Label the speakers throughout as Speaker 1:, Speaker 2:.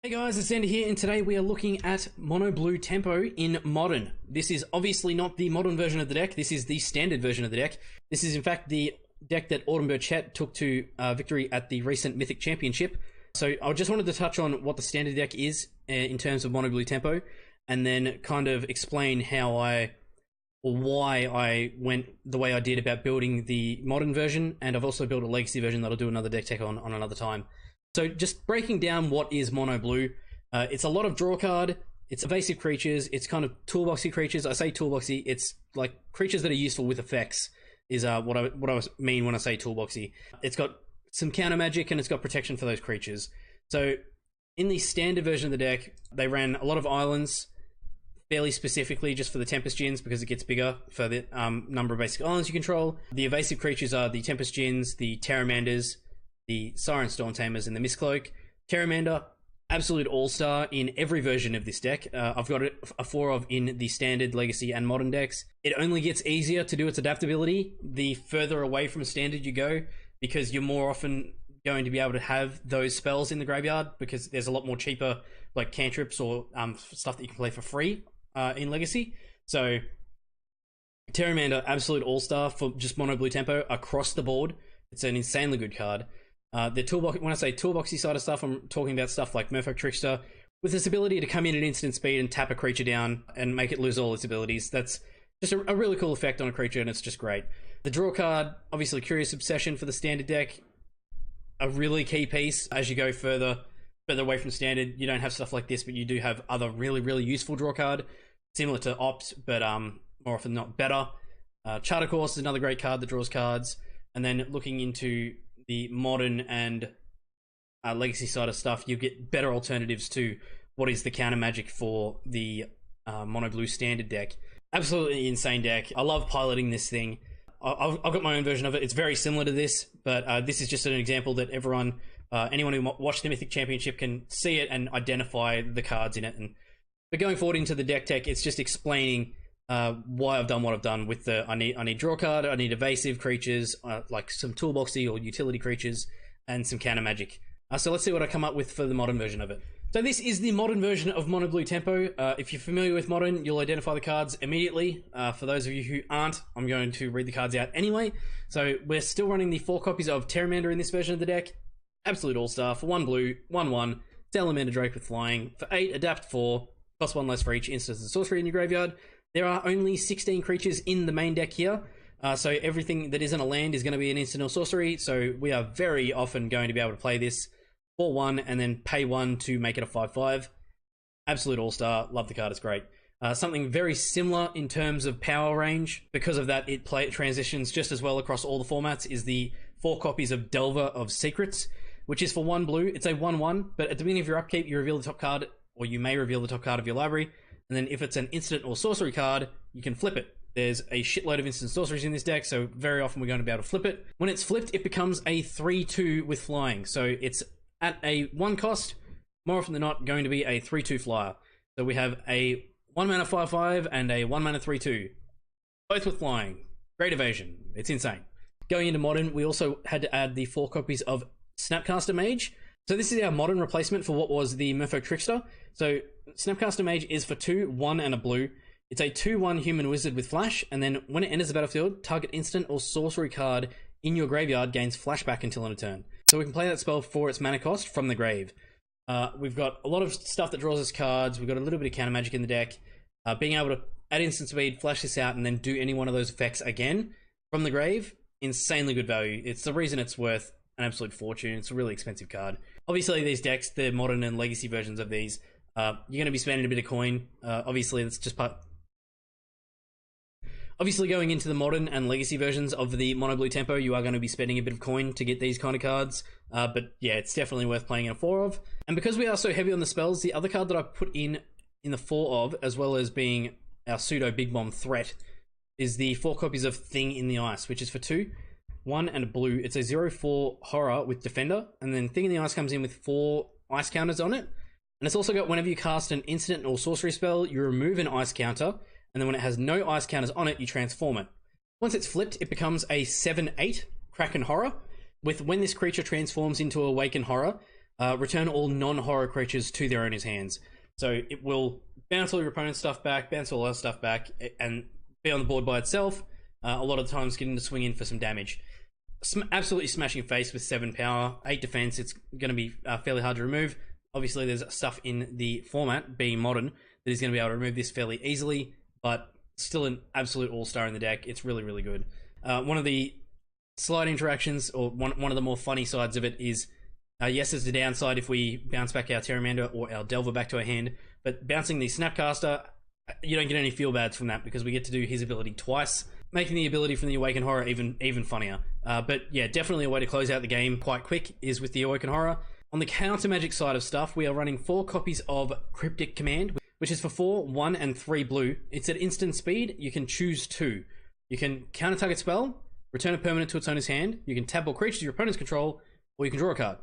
Speaker 1: Hey guys, it's Zander here, and today we are looking at Mono Blue Tempo in Modern. This is obviously not the Modern version of the deck, this is the standard version of the deck. This is in fact the deck that Autumn Burchett took to victory at the recent Mythic Championship. So I just wanted to touch on what the standard deck is in terms of Mono Blue Tempo, and then kind of explain why I went the way I did about building the Modern version, and I've also built a Legacy version that I'll do another deck tech on another time. So just breaking down what is Mono Blue, it's a lot of draw card, it's evasive creatures, it's kind of toolboxy creatures. I say toolboxy, it's like creatures that are useful with effects is what I mean when I say toolboxy. It's got some counter magic and it's got protection for those creatures. So in the standard version of the deck, they ran a lot of islands, fairly specifically just for the Tempest Djinns because it gets bigger for the number of basic islands you control. The evasive creatures are the Tempest Djinns, the Terramanders, the Siren Storm Tamers, and the Mistcloak. Terramander, absolute all-star in every version of this deck. I've got a 4 of in the standard, legacy, and modern decks. It only gets easier to do its adaptability the further away from standard you go, because you're more often going to be able to have those spells in the graveyard, because there's a lot more cheaper like cantrips or stuff that you can play for free in legacy. So Terramander, absolute all-star for just Mono Blue Tempo across the board. It's an insanely good card. The toolbox, when I say toolboxy side of stuff, I'm talking about stuff like Merfolk Trickster, with this ability to come in at instant speed and tap a creature down and make it lose all its abilities. That's just a really cool effect on a creature, and it's just great. The draw card, obviously Curious Obsession for the standard deck, a really key piece as you go further away from standard. You don't have stuff like this, but you do have other really useful draw card, similar to Opt, but more often not better. Charter Course is another great card that draws cards, and then looking into the modern and legacy side of stuff, you get better alternatives to what is the counter magic for the Mono Blue standard deck. Absolutely insane deck. I love piloting this thing. I've got my own version of it. It's very similar to this, but this is just an example that anyone who watched the Mythic Championship can see it and identify the cards in it. But going forward into the deck tech, it's just explaining why I've done what I've done with the I need draw card, I need evasive creatures, like some toolboxy or utility creatures, and some counter magic. So let's see what I come up with for the modern version of it. So this is the modern version of Mono Blue Tempo. If you're familiar with modern, you'll identify the cards immediately. For those of you who aren't, I'm going to read the cards out anyway. So we're still running the 4 copies of Terramander in this version of the deck. Absolute all-star for 1 blue, 1/1, Salamander Drake with flying. For 8, adapt 4, cost 1 less for each instance and sorcery in your graveyard. There are only 16 creatures in the main deck here, so everything that isn't a land is going to be an instant or sorcery, so we are very often going to be able to play this for 1 and then pay 1 to make it a 5/5. Absolute all-star, love the card, it's great. Something very similar in terms of power range, because of that it transitions just as well across all the formats, is the 4 copies of Delver of Secrets, which is for 1 blue. It's a 1/1, but at the beginning of your upkeep you reveal the top card, or you may reveal the top card of your library. And then if it's an instant or sorcery card, you can flip it. There's a shitload of instant sorceries in this deck, so very often we're going to be able to flip it. When it's flipped, it becomes a 3/2 with flying. So it's at a 1 cost, more often than not, going to be a 3/2 flyer. So we have a 1 mana 5/5 and a 1 mana 3/2, both with flying. Great evasion. It's insane. Going into modern, we also had to add the 4 copies of Snapcaster Mage. So this is our modern replacement for what was the Merfolk Trickster. So Snapcaster Mage is for 2, 1, and a blue. It's a 2/1 human wizard with flash, and then when it enters the battlefield, target instant or sorcery card in your graveyard gains flashback until end of turn. So we can play that spell for its mana cost from the grave. We've got a lot of stuff that draws us cards. We've got a little bit of counter magic in the deck. Being able to add instant speed, flash this out, and then do any one of those effects again from the grave, insanely good value. It's the reason it's worth an absolute fortune. It's a really expensive card. Obviously these decks, the modern and legacy versions of these, you're going to be spending a bit of coin. Obviously that's just part. Obviously going into the modern and legacy versions of the Mono Blue Tempo, you are going to be spending a bit of coin to get these kind of cards. But yeah, it's definitely worth playing in a 4 of. And because we are so heavy on the spells, the other card that I put in the 4 of, as well as being our pseudo big bomb threat, is the 4 copies of Thing in the Ice, which is for 2, 1, and a blue. It's a 0/4 horror with Defender, and then Thing in the Ice comes in with 4 ice counters on it. And it's also got, whenever you cast an instant or sorcery spell, you remove an ice counter, and then when it has no ice counters on it, you transform it. Once it's flipped, it becomes a 7/8 Kraken Horror, with when this creature transforms into Awaken Horror, return all non-horror creatures to their owner's hands. So it will bounce all your opponent's stuff back, bounce all our stuff back, and be on the board by itself. A lot of times getting to swing in for some damage. Absolutely smashing face with 7 power, 8 defense. It's going to be fairly hard to remove. Obviously, there's stuff in the format, being modern, that is going to be able to remove this fairly easily, but still an absolute all-star in the deck. It's really, really good. One of the slight interactions, or one of the more funny sides of it is, yes, there's a downside if we bounce back our Terramander or our Delver back to our hand, but bouncing the Snapcaster, you don't get any feel-bads from that because we get to do his ability twice, making the ability from the Awakened Horror even funnier. But yeah, definitely a way to close out the game quite quick is with the Awakened Horror. On the counter magic side of stuff, we are running 4 copies of Cryptic Command, which is for 4, 1, and 3 blue. It's at instant speed. You can choose 2. You can counter target spell, return a permanent to its owner's hand. You can tap all creatures your opponent's control, or you can draw a card.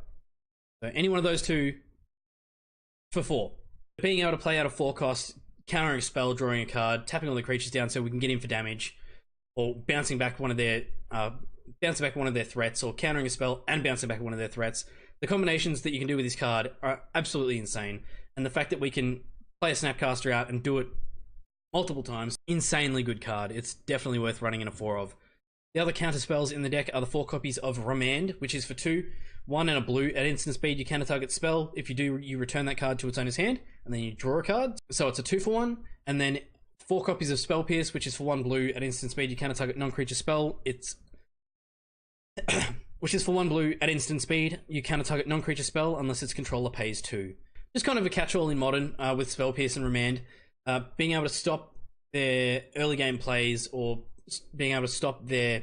Speaker 1: So any one of those 2 for 4. Being able to play out a 4 cost, countering a spell, drawing a card, tapping all the creatures down so we can get in for damage, or bouncing back one of their threats, or countering a spell and bouncing back one of their threats. The combinations that you can do with this card are absolutely insane, and the fact that we can play a Snapcaster out and do it multiple times, insanely good card. It's definitely worth running in a 4 of. The other counter spells in the deck are the 4 copies of Remand, which is for 2, 1 and a blue. At instant speed, you counter target spell. If you do, you return that card to its owner's hand, and then you draw a card. So it's a 2 for 1, and then 4 copies of Spell Pierce, which is for 1 blue. At instant speed, you counter target non-creature spell. Which is for 1 blue. At instant speed, you counter target non-creature spell unless its controller pays 2. Just kind of a catch-all in Modern with Spell Pierce and Remand. Being able to stop their early game plays, or being able to stop their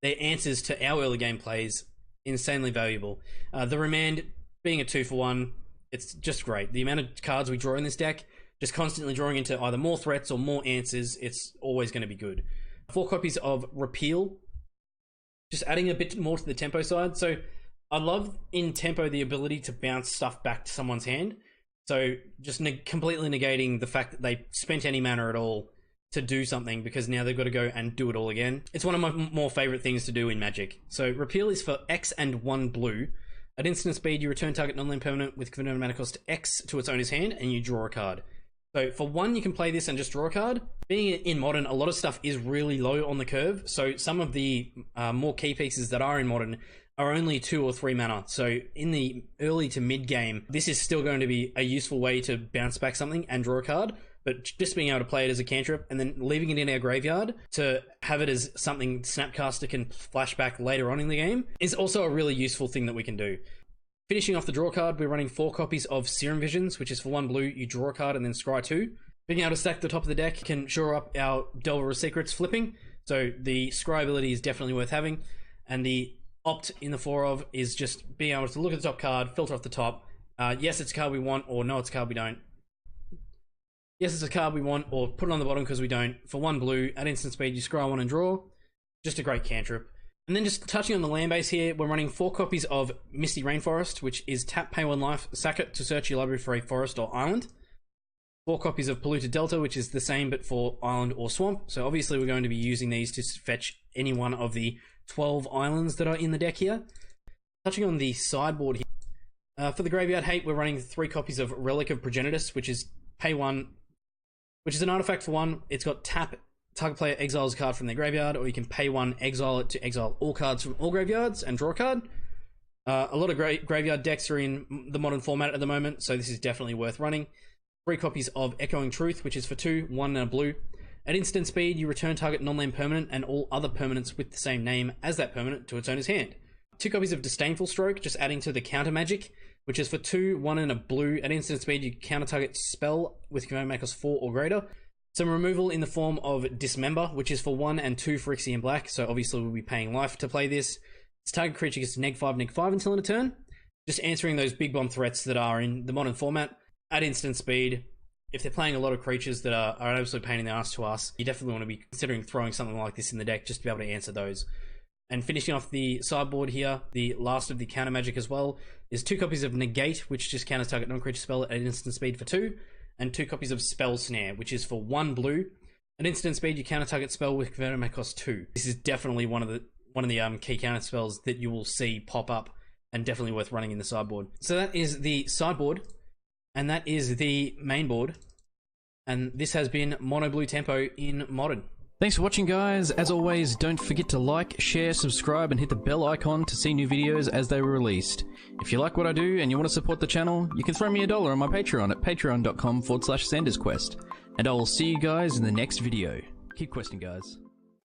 Speaker 1: answers to our early game plays, insanely valuable. The Remand being a 2 for 1, it's just great. The amount of cards we draw in this deck, just constantly drawing into either more threats or more answers, it's always going to be good. 4 copies of Repeal, just adding a bit more to the tempo side. So I love in tempo the ability to bounce stuff back to someone's hand. So just completely negating the fact that they spent any mana at all to do something, because now they've got to go and do it all again. It's one of my more favorite things to do in Magic. So Repeal is for X and 1 blue. At instant speed, you return target non-land permanent with converted mana cost X to its owner's hand, and you draw a card. So for 1, you can play this and just draw a card. Being in Modern, a lot of stuff is really low on the curve. So some of the more key pieces that are in Modern are only 2 or 3 mana. So in the early to mid game, this is still going to be a useful way to bounce back something and draw a card. But just being able to play it as a cantrip and then leaving it in our graveyard to have it as something Snapcaster can flash back later on in the game is also a really useful thing that we can do. Finishing off the draw card, we're running 4 copies of Serum Visions, which is for 1 blue. You draw a card and then scry 2. Being able to stack the top of the deck can shore up our Delver of Secrets flipping. So the scry ability is definitely worth having. And the opt in the 4 of is just being able to look at the top card, filter off the top. Yes, it's a card we want, or no, it's a card we don't. Yes, it's a card we want, or put it on the bottom because we don't. For 1 blue, at instant speed, you scry 1 and draw. Just a great cantrip. And then just touching on the land base here, we're running 4 copies of Misty Rainforest, which is tap, pay 1 life, sack it to search your library for a forest or island. 4 copies of Polluted Delta, which is the same but for island or swamp. So obviously we're going to be using these to fetch any one of the 12 islands that are in the deck here. Touching on the sideboard here. For the Graveyard Hate, we're running 3 copies of Relic of Progenitus, which is pay 1, which is an artifact for 1. It's got tap, target player exiles a card from their graveyard, or you can pay 1, exile it to exile all cards from all graveyards and draw a card. A lot of graveyard decks are in the Modern format at the moment, so this is definitely worth running. 3 copies of Echoing Truth, which is for 2, 1 and a blue. At instant speed, you return target non-land permanent and all other permanents with the same name as that permanent to its owner's hand. 2 copies of Disdainful Stroke, just adding to the counter magic, which is for 2, 1 and a blue. At instant speed, you counter target spell with converted mana cost 4 or greater. Some removal in the form of Dismember, which is for 1 and 2 for Phyrexian Black, so obviously we'll be paying life to play this. Its target creature gets -5/-5 until end of turn. Just answering those big bomb threats that are in the Modern format. At instant speed, if they're playing a lot of creatures that are an absolute pain in the ass to us, you definitely want to be considering throwing something like this in the deck just to be able to answer those. And finishing off the sideboard here, the last of the counter magic as well, is 2 copies of Negate, which just counters target non-creature spell at instant speed for 2, and 2 copies of Spell Snare, which is for 1 blue. At instant speed, you counter target spell with converted mana cost 2. This is definitely one of the key counter spells that you will see pop up and definitely worth running in the sideboard. So that is the sideboard, and that is the main board, and this has been Mono Blue Tempo in Modern. Thanks for watching, guys. As always, don't forget to like, share, subscribe, and hit the bell icon to see new videos as they were released. If you like what I do and you want to support the channel, you can throw me $1 on my Patreon at patreon.com/ZandersQuest. And I will see you guys in the next video. Keep questing, guys.